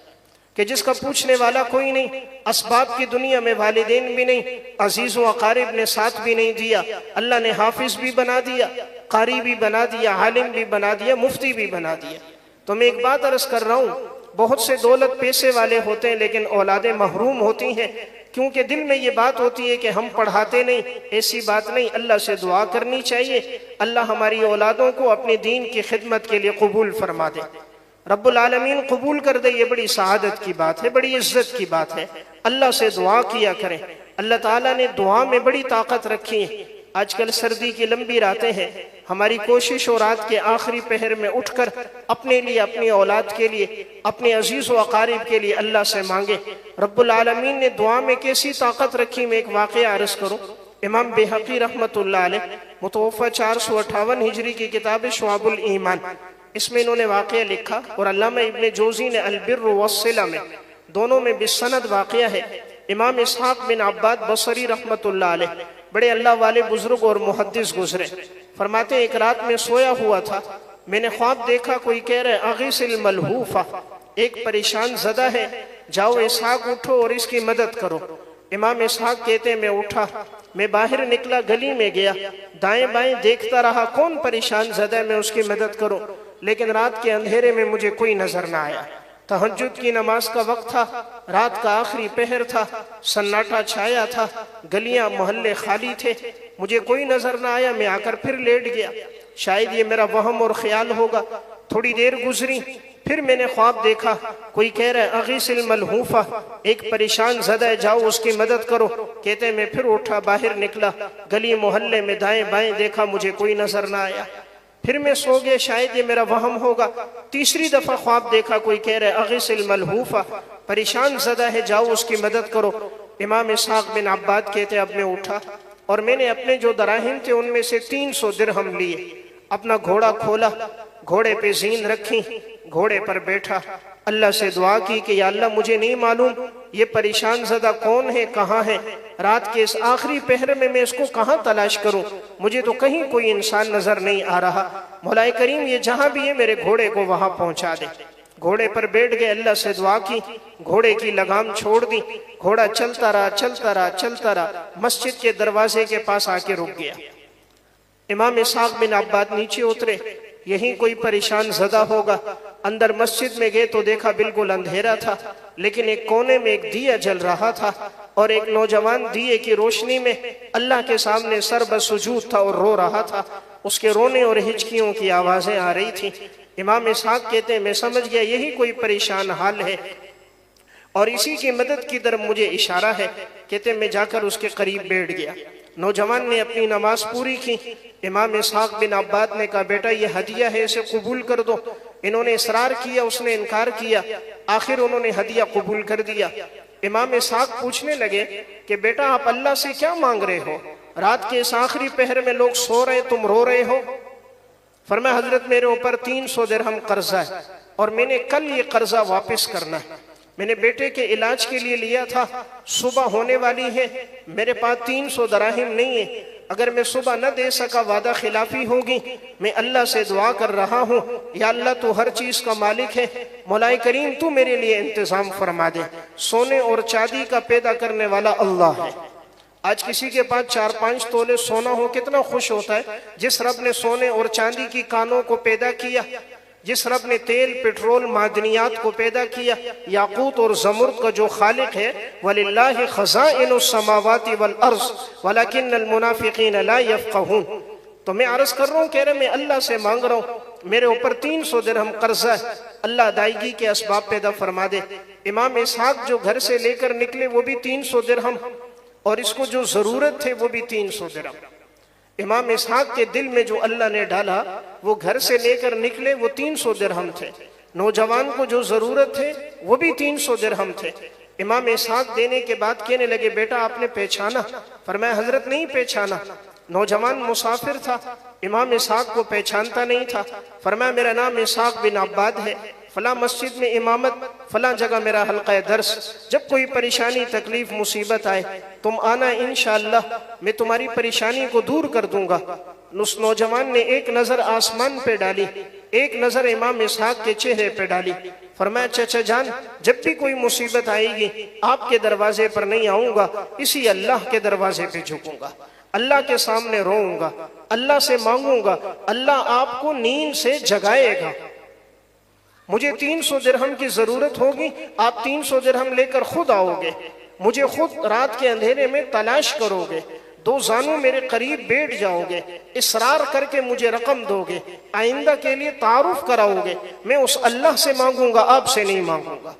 کہ جس کا پوچھنے والا کوئی نہیں، اسباب کی دنیا میں والدین بھی نہیں، عزیز و اقارب نے ساتھ بھی نہیں دیا، اللہ نے حافظ بھی بنا دیا، قاری بھی بنا دیا، عالم بھی بنا دیا، مفتی بھی بنا دیا۔ تو میں ایک بات عرض کر رہا ہوں، بہت سے دولت پیسے والے ہوتے ہیں لیکن اولادیں محروم ہوتی ہیں، کیونکہ دل میں یہ بات ہوتی ہے کہ ہم پڑھاتے نہیں۔ ایسی بات نہیں، اللہ سے دعا کرنی چاہیے اللہ ہماری اولادوں کو اپنے دین کی خدمت کے لیے قبول فرما دے، رب العالمین قبول کر دے۔ یہ بڑی سعادت کی بات ہے، بڑی عزت کی بات ہے۔ اللہ سے دعا کیا کریں، اللہ تعالیٰ نے دعا میں بڑی طاقت رکھی ہے۔ آج کل سردی کی لمبی راتیں ہیں، ہماری کوشش ہو رات کے آخری پہر میں اٹھ کر اپنے لیے، اپنی اولاد کے لیے، اپنے عزیز و اقارب کے لیے اللہ سے مانگے۔ رب العالمین نے دعا میں کیسی طاقت رکھی، میں ایک واقعہ عرض کروں۔ امام بیہقی رحمۃ اللہ علیہ، متوفہ 458 ہجری کی کتاب شعب الایمان، اس میں انہوں نے واقعہ لکھا، اور علامہ ابن جوزی نے البر والصلہ میں، دونوں میں بسند واقعہ ہے۔ امام اسحاق بن عباد بصری رحمۃ اللہ علیہ، بڑے اللہ والے بزرگ اور محدث گزرے، فرماتے ایک رات میں سویا ہوا تھا، میں نے خواب دیکھا، کوئی کہہ رہے اغیث الملہوفہ، ایک پریشان زدہ ہے، جاؤ اسحاق اٹھو اور اس کی مدد کرو۔ امام اسحاق کہتے ہیں میں اٹھا، میں باہر نکلا، گلی میں گیا، دائیں بائیں دیکھتا رہا کون پریشان زدہ ہے، میں اس کی مدد کروں، لیکن رات کے اندھیرے میں مجھے کوئی نظر نہ آیا۔ تہجد کی نماز کا وقت تھا، رات کا آخری پہر تھا، سناٹا چھایا تھا، گلیاں محلے خالی تھے، مجھے کوئی نظر نہ آیا۔ میں آ کر پھر لیٹ گیا، شاید یہ میرا وہم اور خیال ہوگا۔ تھوڑی دیر گزری، پھر میں نے خواب دیکھا، کوئی کہہ رہا ہے اغیث الملہوفہ، ایک پریشان زدہ ہے، جاؤ اس کی مدد کرو۔ کہتے ہیں میں پھر اٹھا، باہر نکلا، گلی محلے میں دائیں بائیں دیکھا، مجھے کوئی نظر نہ آیا۔ پھر میں سو گیا، شاید یہ میرا وہم ہوگا۔ تیسری دفعہ خواب دیکھا، کوئی کہہ رہا ہے اغیث الملہوفہ، پریشان زدہ ہے، جاؤ اس کی مدد کرو۔ امام اسحاق بن عباد کہتے ہیں اب میں اٹھا اور میں نے اپنے جو دراہم تھے ان میں سے 300 درہم لیے، اپنا گھوڑا کھولا، گھوڑے پہ زین رکھی، گھوڑے پر بیٹھا، اللہ سے دعا کی کہ یا اللہ مجھے نہیں معلوم یہ پریشان زدہ کون ہے، کہاں ہے، رات کے اس آخری پہر میں اس کو کہاں تلاش کروں، مجھے تو کہیں کوئی انسان نظر نہیں آ رہا، مولا کریم یہ جہاں بھی ہے میرے گھوڑے کو وہاں پہنچا دے۔ گھوڑے پر بیٹھ گئے، اللہ سے دعا کی، گھوڑے کی لگام چھوڑ دی، گھوڑا چلتا رہا چلتا رہا چلتا رہا، مسجد کے دروازے کے پاس آ کے رک گیا۔ امام اسحاق بن عباد نیچے اترے، یہیں کوئی پریشان زدہ ہوگا۔ اندر مسجد میں گئے تو دیکھا بالکل اندھیرا تھا، لیکن ایک کونے میں ایک دیا جل رہا تھا اور ایک نوجوان دیے کی روشنی میں اللہ کے سامنے سر بسجود تھا اور رو رہا تھا، اس کے رونے اور ہچکیوں کی آوازیں آ رہی تھیں۔ امام اسحاق کہتے ہیں میں سمجھ گیا یہی کوئی پریشان حال ہے اور اسی کی مدد کی طرف مجھے اشارہ ہے۔ کہتے ہیں میں جا کر اس کے قریب بیٹھ گیا، نوجوان نے اپنی نماز پوری کی۔ امام اسحاق بن عباد نے کہا بیٹا یہ ہدیہ ہے، اسے قبول کر دو۔ انہوں نے اصرار کیا، اس نے انکار کیا، آخر انہوں نے ہدیہ قبول کر دیا۔ امام اسحاق پوچھنے لگے کہ بیٹا آپ اللہ سے کیا مانگ رہے ہو؟ رات کے اس آخری پہر میں لوگ سو رہے، تم رو رہے ہو۔ فرمایا حضرت میرے اوپر 300 درہم قرضہ ہے اور میں نے کل یہ قرضہ واپس کرنا ہے، میں نے بیٹے کے علاج کے لیے لیا تھا، صبح ہونے والی ہے، میرے پاس 300 دراہم نہیں ہے، اگر میں صبح نہ دے سکا وعدہ خلافی ہوگی۔ میں اللہ سے دعا کر رہا ہوں یا اللہ تو ہر چیز کا مالک ہے، مولا کریم تو میرے لیے انتظام فرما دے، سونے اور چاندی کا پیدا کرنے والا اللہ ہے۔ آج کسی کے پاس 4-5 تولے سونا ہو کتنا خوش ہوتا ہے، جس رب نے سونے اور چاندی کی کانوں کو پیدا کیا، جس رب نے تیل، پٹرول، معدنیات کو پیدا کیا، یاقوت اور زمرد کا جو خالق ہے، وَلِلَّهِ خَزَائِنُ السَّمَاوَاتِ وَالْأَرْضِ وَلَكِنَّ الْمُنَافِقِينَ لَا يَفْقَهُونَ۔ تو میں عرض کر رہا ہوں، کہہ رہے میں اللہ سے مانگ رہا ہوں، میرے اوپر 300 درہم قرضہ ہے، اللہ ادائیگی کے اسباب پیدا فرما دے۔ امام اسحاق جو گھر سے لے کر نکلے وہ بھی 300 درہم اور اس کو جو ضرورت تھے وہ بھی 300 درہم۔ امام اسحاق کے دل میں جو اللہ نے ڈالا وہ گھر سے لے کر نکلے وہ 300 درہم تھے، نوجوان کو جو ضرورت تھے وہ بھی 300 درہم تھے۔ امام اسحاق دینے کے بعد کہنے لگے بیٹا آپ نے پہچانا؟ فرمایا حضرت نہیں پہچانا۔ نوجوان مسافر تھا، امام اسحاق کو پہچانتا نہیں تھا۔ فرمایا میرا نام اسحاق بن عباد ہے، فلاں مسجد میں امامت، فلاں جگہ میرا حلقہ درس، جب کوئی پریشانی تکلیف مصیبت آئے تم آنا، انشاءاللہ میں تمہاری پریشانی کو دور کر دوں گا۔ اس نوجوان نے ایک نظر آسمان پہ ڈالی، ایک نظر امام اسحاق کے چہرے پہ ڈالی، فرمایا چچا جان جب بھی کوئی مصیبت آئے گی آپ کے دروازے پر نہیں آؤں گا، اسی اللہ کے دروازے پہ جھکوں گا، اللہ کے سامنے روؤں گا، اللہ سے مانگوں گا، اللہ آپ کو نیند سے جگائے گا۔ مجھے 300 درہم کی ضرورت ہوگی، آپ 300 درہم لے کر خود آؤ گے، مجھے خود رات کے اندھیرے میں تلاش کرو گے، 2 زانوں میرے قریب بیٹھ جاؤ گے، اصرار کر کے مجھے رقم دو گے، آئندہ کے لیے تعارف کراؤ گے، میں اس اللہ سے مانگوں گا، آپ سے نہیں مانگوں گا۔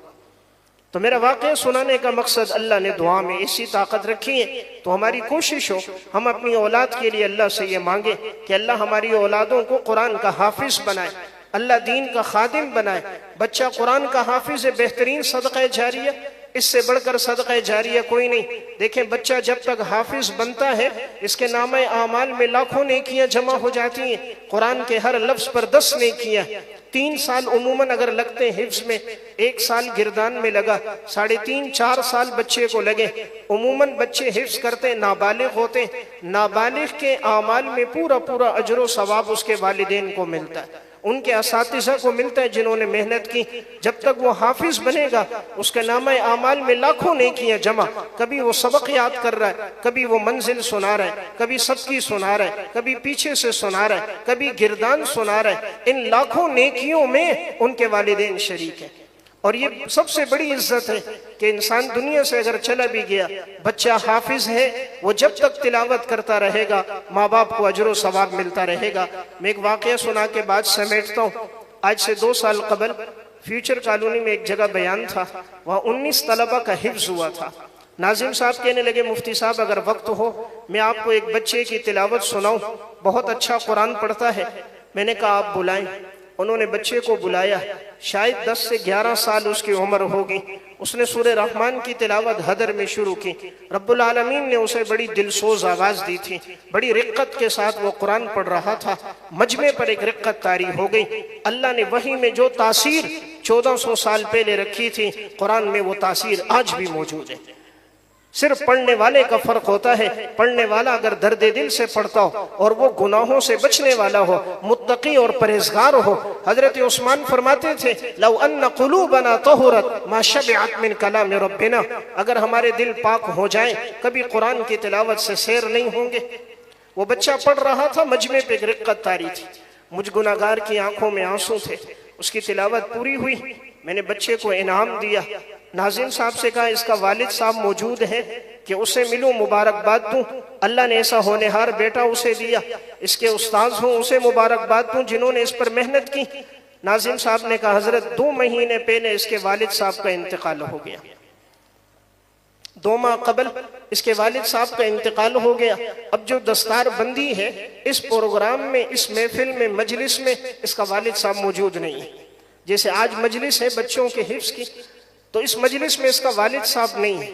تو میرا واقعہ سنانے کا مقصد اللہ نے دعا میں اسی طاقت رکھی ہے، تو ہماری کوشش ہو ہم اپنی اولاد کے لیے اللہ سے یہ مانگے کہ اللہ ہماری اولادوں کو قرآن کا حافظ بنائے، اللہ دین کا خادم بنائے۔ بچہ قرآن کا حافظ ہے، بہترین صدقہ جاریہ، اس سے بڑھ کر صدقہ جاریہ کوئی نہیں۔ دیکھیں بچہ جب تک حافظ بنتا ہے اس کے نامہ اعمال میں لاکھوں نیکیاں جمع ہو جاتی ہیں، قرآن کے ہر لفظ پر 10 نیکیاں۔ 3 سال عموماً اگر لگتے ہیں حفظ میں، 1 سال گردان میں لگا، 3.5-4 سال بچے کو لگے۔ عموماً بچے حفظ کرتے نابالغ ہوتے، نابالغ کے اعمال میں پورا اجر و ثواب اس کے والدین کو ملتا ہے، ان کے اساتذہ کو ملتا ہے جنہوں نے محنت کی۔ جب تک وہ حافظ بنے گا اس کے نامہ اعمال میں لاکھوں نیکیاں جمع، کبھی وہ سبق یاد کر رہا ہے، کبھی وہ منزل سنا رہا ہے، کبھی سب کی سنا رہا ہے، کبھی پیچھے سے سنا رہا ہے، کبھی گردان سنا رہا ہے۔ ان لاکھوں نیکیوں میں ان کے والدین شریک ہیں، اور یہ سب سے بڑی عزت ہے کہ انسان دنیا سے اگر چلا بھی گیا، بچہ حافظ ہے، وہ جب تک تلاوت کرتا رہے گا ماں باپ کو اجر و ثواب ملتا رہے گا۔ میں ایک واقعہ سنا کے بعد سمیٹتا ہوں۔ آج سے 2 سال قبل فیوچر کالونی میں ایک جگہ بیان تھا، وہاں 19 طلبہ کا حفظ ہوا تھا۔ ناظم صاحب کہنے لگے مفتی صاحب اگر وقت ہو میں آپ کو ایک بچے کی تلاوت سناؤں، بہت اچھا قرآن پڑھتا ہے۔ میں نے کہا آپ بلائیں۔ انہوں نے بچے کو بلایا، شاید 10 سے 11 سال اس کی عمر ہوگی۔ اس نے سورہ رحمان کی تلاوت حدر میں شروع کی۔ رب العالمین نے اسے بڑی دلسوز آواز دی تھی، بڑی رقت کے ساتھ وہ قرآن پڑھ رہا تھا۔ مجمع پر ایک رقت طاری ہو گئی۔ اللہ نے وحی میں جو تاثیر 1400 سال پہلے رکھی تھی، قرآن میں وہ تاثیر آج بھی موجود ہے۔ صرف پڑھنے والے کا فرق ہوتا ہے، پڑھنے والا اگر درد دل سے پڑھتا ہو اور وہ گناہوں سے بچنے والا ہو، متقی اور پرہیزگار ہو۔ حضرت عثمان فرماتے تھے لو ان قلوبنا طہرت ما شبعت من کلام ربنا، اگر ہمارے دل پاک ہو جائیں کبھی قرآن کی تلاوت سے سیر نہیں ہوں گے۔ وہ بچہ پڑھ رہا تھا، مجمع پہ ایک رقت طاری تھی، مجھ گناہگار کی آنکھوں میں آنسو تھے۔ اس کی تلاوت پوری ہوئی، میں نے بچے کو انعام دیا۔ ناظم صاحب سے کہا اس کا والد صاحب موجود ہے کہ اسے ملوں، مبارکباد دوں، اللہ نے ایسا ہونہار بیٹا اسے دیا۔ اس کے استاذ ہوں اسے مبارکباد دوں جنہوں نے اس پر محنت کی۔ ناظم صاحب نے کہا حضرت 2 مہینے پہلے اس کے والد صاحب کا انتقال ہو گیا، 2 ماہ قبل اس کے والد صاحب کا انتقال ہو گیا۔ اب جو دستار بندی ہے اس پروگرام میں، اس محفل میں، مجلس میں اس کا والد صاحب موجود نہیں ہے۔ جیسے آج مجلس ہے بچوں کے حفظ کی، تو اس مجلس میں اس کا والد صاحب نہیں ہے۔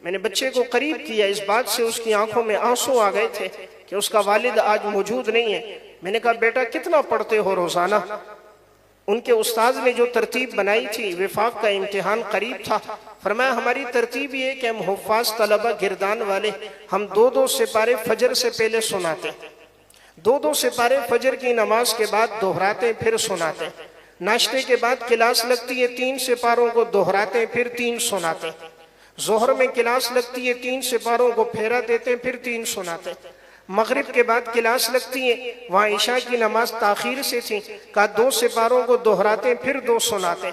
میں نے بچے کو قریب کیا، اس بات سے اس کی آنکھوں میں آنسو آ گئے تھے کہ اس کا والد آج موجود نہیں ہے۔ میں نے کہا بیٹا کتنا پڑھتے ہو روزانہ؟ ان کے استاذ نے جو ترتیب بنائی تھی، وفاق کا امتحان قریب تھا، فرمایا ہماری ترتیب یہ کہ ہم حفاظ طلبہ گردان والے، ہم 2 سپارے فجر سے پہلے سناتے، 2 سپارے فجر کی نماز کے بعد دہراتے پھر سناتے، ناشتے کے بعد کلاس لگتی ہے 3 سپاروں کو دہراتے پھر 3 سناتے، ظہر میں کلاس لگتی ہے 3 سپاروں کو پھیرا دیتے پھر 3 سناتے، مغرب کے بعد کلاس لگتی ہے، وہاں عشاء کی نماز تاخیر سے تھی، کہا 2 سپاروں کو دہراتے پھر 2 سناتے۔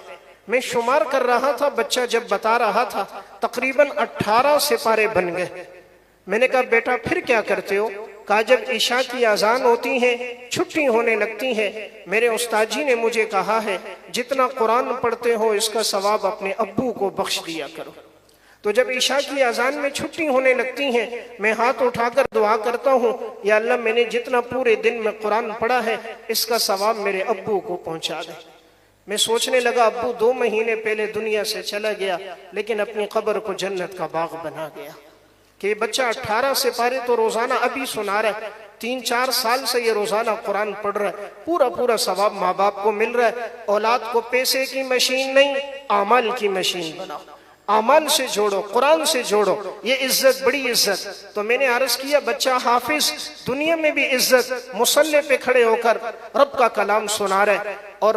میں شمار کر رہا تھا، بچہ جب بتا رہا تھا تقریباً 18 سپارے بن گئے۔ میں نے کہا بیٹا پھر کیا کرتے ہو؟ کہا جب عشاء کی اذان ہوتی ہے، چھٹی ہونے لگتی ہے، میرے استاد جی نے مجھے کہا ہے جتنا قرآن پڑھتے ہو اس کا ثواب اپنے ابو کو بخش دیا کرو۔ تو جب عشاء کی اذان میں چھٹی ہونے لگتی ہیں، میں ہاتھ اٹھا کر دعا کرتا ہوں یا اللہ میں نے جتنا پورے دن میں قرآن پڑھا ہے اس کا ثواب میرے ابو کو پہنچا دے۔ میں سوچنے لگا ابو 2 مہینے پہلے دنیا سے چلا گیا لیکن اپنی قبر کو جنت کا باغ بنا گیا کہ یہ بچہ 18 سپارے تو روزانہ ابھی سنا رہا ہے، 3-4 سال سے یہ روزانہ قرآن پڑھ رہا ہے، پورا ثواب ماں باپ کو مل رہا ہے۔ اولاد کو پیسے کی مشین نہیں، اعمال کی مشین بناؤ، اعمال سے جوڑو، قرآن سے جوڑو، یہ عزت بڑی عزت۔ تو میں نے عرض کیا بچہ حافظ، دنیا میں بھی عزت، مصلی پہ کھڑے ہو کر رب کا کلام سنا رہے اور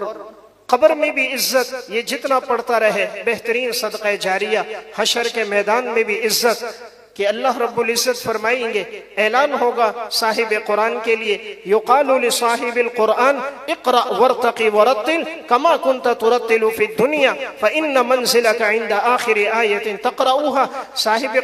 قبر میں بھی عزت، یہ جتنا پڑھتا رہے بہترین صدقہ جاریہ، حشر کے میدان میں بھی عزت کہ اللہ رب العزت فرمائیں گے، اعلان ہوگا صاحب قرآن کے لیے، یقال لصاحب القرآن اقرأ ورتقی ورتل کما کنت ترتل فی الدنیا فإن منزلک عند آخر آیت تقرأوها۔ صاحب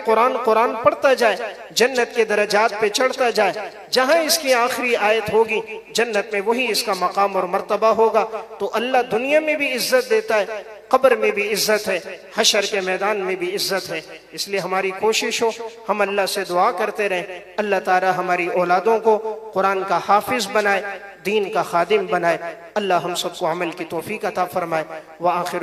قرآن پڑھتا جائے، جنت کے درجات پہ چڑھتا جائے، جہاں اس کی آخری آیت ہوگی جنت میں وہی اس کا مقام اور مرتبہ ہوگا۔ تو اللہ دنیا میں بھی عزت دیتا ہے، قبر میں بھی عزت ہے، حشر کے میدان میں بھی عزت ہے۔ اس لیے ہماری کوشش ہو، ہم اللہ سے دعا کرتے رہیں، اللہ تعالی ہماری اولادوں کو قرآن کا حافظ بنائے، دین کا خادم بنائے، اللہ ہم سب کو عمل کی توفیق عطا فرمائے۔ وآخر